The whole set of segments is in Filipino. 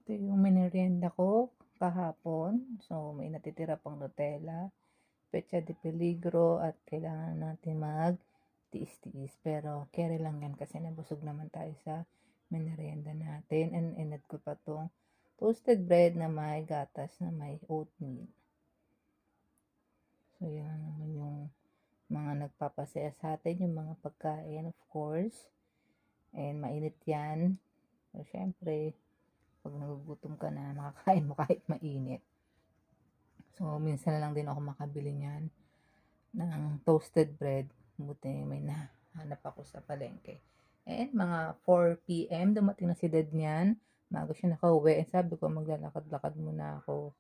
Ito yung merienda ko kahapon. So, may natitira pang Nutella, petsa de peligro at kailangan natin mag-tiis-tiis. Pero carry lang yan kasi nabusog naman tayo sa merienda natin. And inad ko pa tong toasted bread na may gatas na may oatmeal. So, yan naman yung mga nagpapasaya sa atin, yung mga pagkain of course. And mainit yan. So, syempre, pag nagugutom ka na, makakain mo kahit mainit. So, minsan lang din ako makabili niyan ng toasted bread. Buti may nahanap ako sa palengke. And mga 4 p.m. dumating na si dad niyan. Maaga siya nakauwi. And sabi ko, maglalakad-lakad muna ako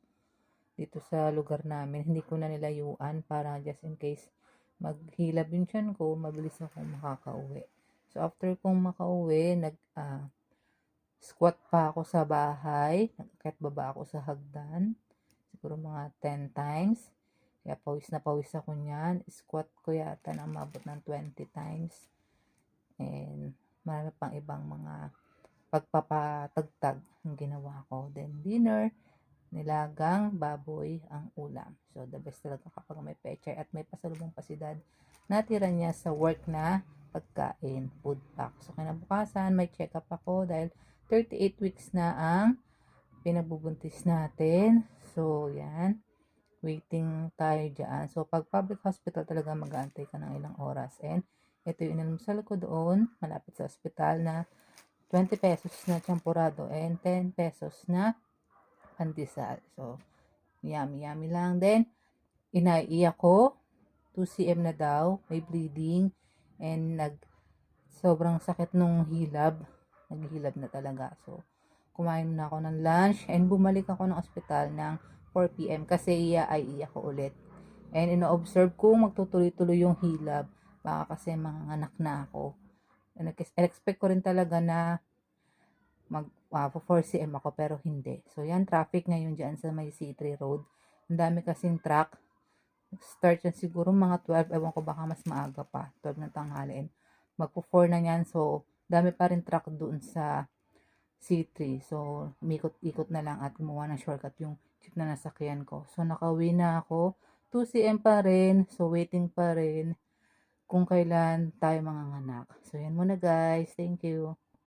dito sa lugar namin. Hindi ko na nilayuan para just in case maghilab yung tiyan ko, mabilis akong makakauwi. So, after kong makauwi, squat pa ako sa bahay. Nag-akyat baba ako sa hagdan. Siguro mga 10 times. Kaya pawis na pawis ako niyan. Squat ko yata na umabot ng 20 times. And marami pang ibang mga pagpapatagtag ang ginawa ko. Then dinner, nilagang baboy ang ulam. So the best talaga kapag may pechay at may pasalubong pa si dad. Natira niya sa work na pagkain, food pack. So kinabukasan, may check up ako dahil 38 weeks na ang pinabubuntis natin. So, yan. Waiting tayo dyan. So, pag public hospital talaga mag-aantay ka ng ilang oras. And, ito yung inalmusal ko doon, malapit sa hospital na 20 pesos na champurado and 10 pesos na pandesal. So, yummy, yummy lang. Then, inaiiyak ko. 2 cm na daw. May bleeding. And, sobrang sakit nung hilab. Naghihilab na talaga. So, kumain na ako ng lunch and bumalik ako ng ospital ng 4 p.m. kasi iiyak ko ulit. And ino-observe ko magtutuloy-tuloy yung hilab. Baka kasi manganganak na ako. And expect ko rin talaga na mag 4 cm ako pero hindi. So yan, traffic ngayon dyan sa may C3 Road. Ang dami kasing truck. Start yan siguro mga 12. Ewan ko baka mas maaga pa. 12 ng tanghali. Magpo 4 na yan. So dami pa rin truck doon sa C3. So, umikot-ikot na lang at gumawa ng shortcut yung jeep na nasakyan ko. So, nakauwi na ako. 2 cm pa rin. So, waiting pa rin kung kailan tayo manganganak. So, yan muna guys. Thank you.